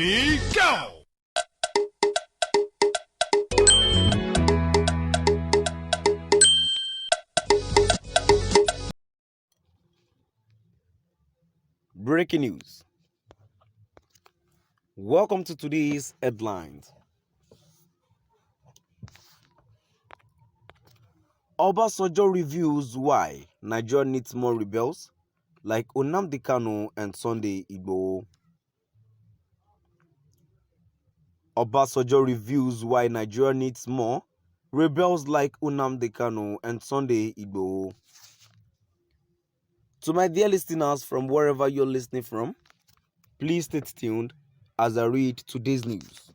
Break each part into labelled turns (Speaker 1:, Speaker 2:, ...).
Speaker 1: Ready, go!
Speaker 2: Breaking news. Welcome to today's headlines. Obasanjo reviews why Nigeria needs more rebels like Nnamdi Kanu and Sunday Igboho. Obasanjo reviews why Nigeria needs more rebels like Nnamdi Kanu and Sunday Igboho. To my dear listeners from wherever you're listening from, please stay tuned as I read today's news.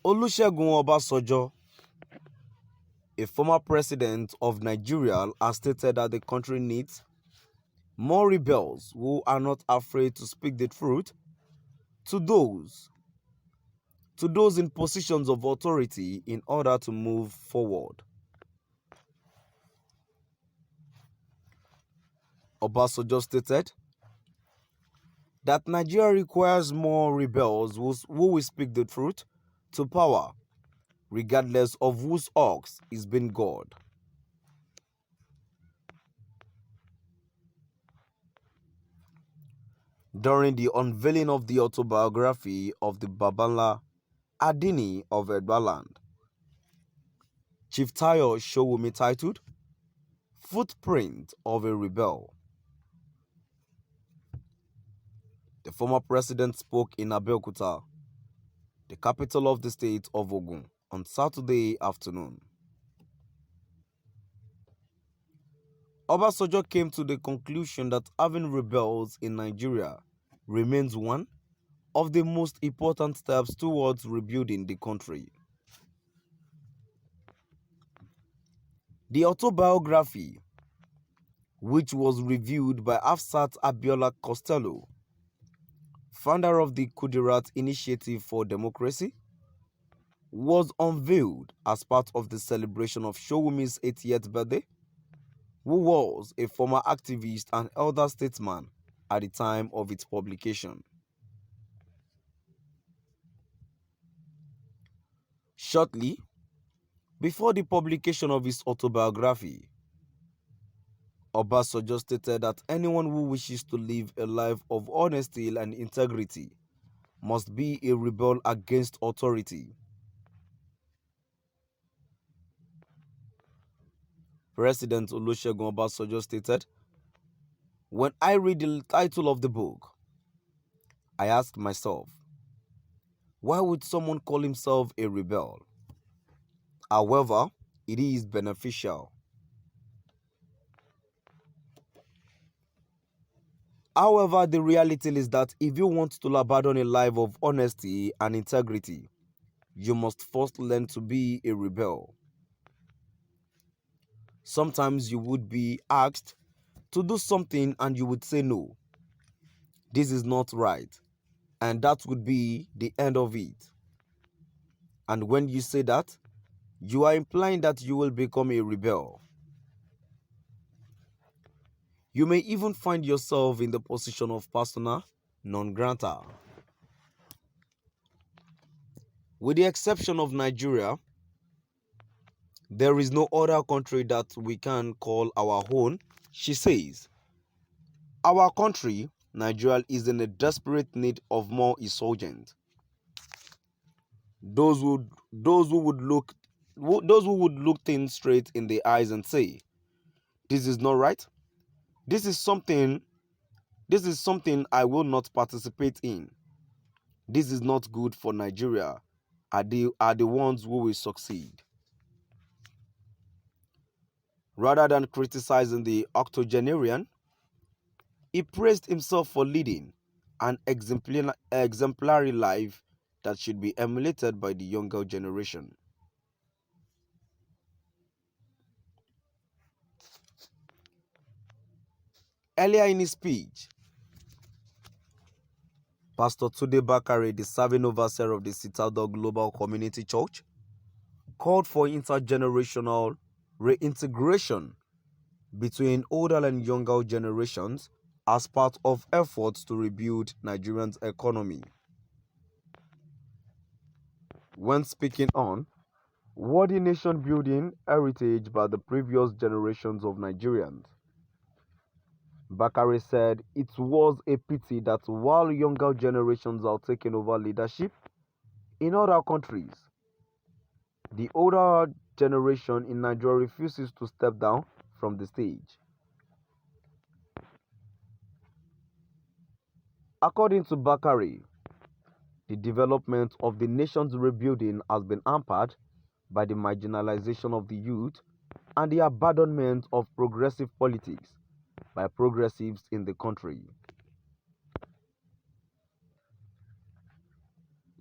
Speaker 2: Olusegun Obasanjo, a former president of Nigeria, has stated that the country needs more rebels who are not afraid to speak the truth to those in positions of authority in order to move forward. Obasanjo stated that Nigeria requires more rebels who will speak the truth to power, regardless of whose ox is being gored. During the unveiling of the autobiography of the Babala Adini of Egbaland, Chief Tayo Showumi titled Footprint of a Rebel, the former president spoke in Abeokuta, the capital of the state of Ogun, on Saturday afternoon. Obasanjo came to the conclusion that having rebels in Nigeria remains one of the most important steps towards rebuilding the country. The autobiography, which was reviewed by Hafsat Abiola Costello, founder of the Kudirat Initiative for Democracy, was unveiled as part of the celebration of Showumi's 80th birthday, who was a former activist and elder statesman at the time of its publication. Shortly before the publication of his autobiography, Obasanjo stated that anyone who wishes to live a life of honesty and integrity must be a rebel against authority. President Olusegun Obasanjo stated, "When I read the title of the book, I ask myself, why would someone call himself a rebel? However, it is beneficial. However, the reality is that if you want to abandon a life of honesty and integrity, you must first learn to be a rebel. Sometimes you would be asked to do something and you would say no. This is not right. And that would be the end of it. And when you say that, you are implying that you will become a rebel. You may even find yourself in the position of persona non grata. With the exception of Nigeria, there is no other country that we can call our own," she says. "Our country, Nigeria, is in a desperate need of more insurgents. Those who would look things straight in the eyes and say, this is not right. This is something I will not participate in. This is not good for Nigeria, are the ones who will succeed." Rather than criticizing the octogenarian, he praised himself for leading an exemplary life that should be emulated by the younger generation. Earlier in his speech, Pastor Tunde Bakare, the serving overseer of the Citadel Global Community Church, called for intergenerational reintegration between older and younger generations as part of efforts to rebuild Nigeria's economy. When speaking on worthy nation building heritage by the previous generations of Nigerians, Bakare said it was a pity that while younger generations are taking over leadership in other countries, the older generation in Nigeria refuses to step down from the stage. According to Bakare, the development of the nation's rebuilding has been hampered by the marginalization of the youth and the abandonment of progressive politics by progressives in the country.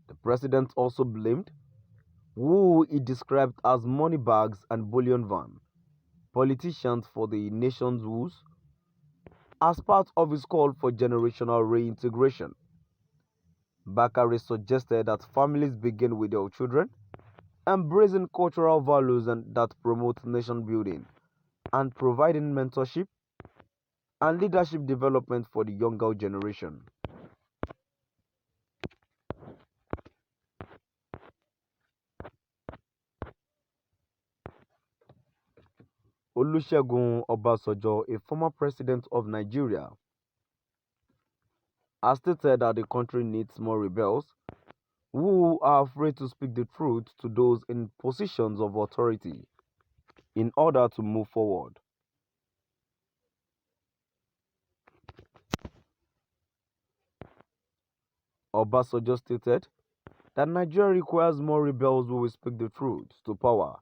Speaker 2: The president also blamed who he described as money bags and bullion van politicians for the nation's woes as part of his call for generational reintegration. Bakare suggested that families begin with their children, embracing cultural values and that promote nation building and providing mentorship and leadership development for the younger generation. Olusegun Obasanjo, a former president of Nigeria, has stated that the country needs more rebels who are afraid to speak the truth to those in positions of authority in order to move forward. Obasanjo stated that Nigeria requires more rebels who will speak the truth to power,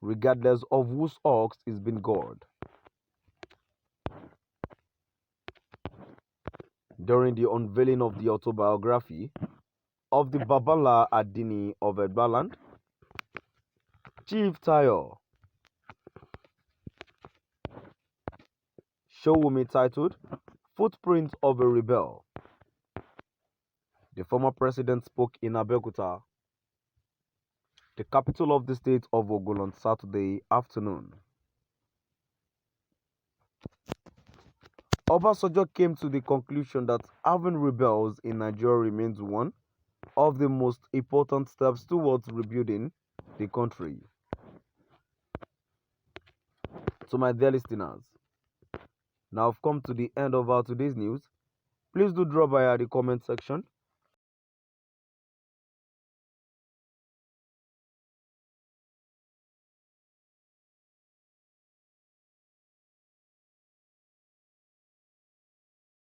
Speaker 2: regardless of whose ox is being gored. During the unveiling of the autobiography of the Babala Adini of Egbaland, Chief Tayo Showumi titled Footprints of a Rebel, the former president spoke in Abeokuta, the capital of the state of Ogun, on Saturday afternoon. Obasanjo came to the conclusion that having rebels in Nigeria remains one of the most important steps towards rebuilding the country. To my dear listeners, now I've come to the end of our today's news. Please do drop by at the comment section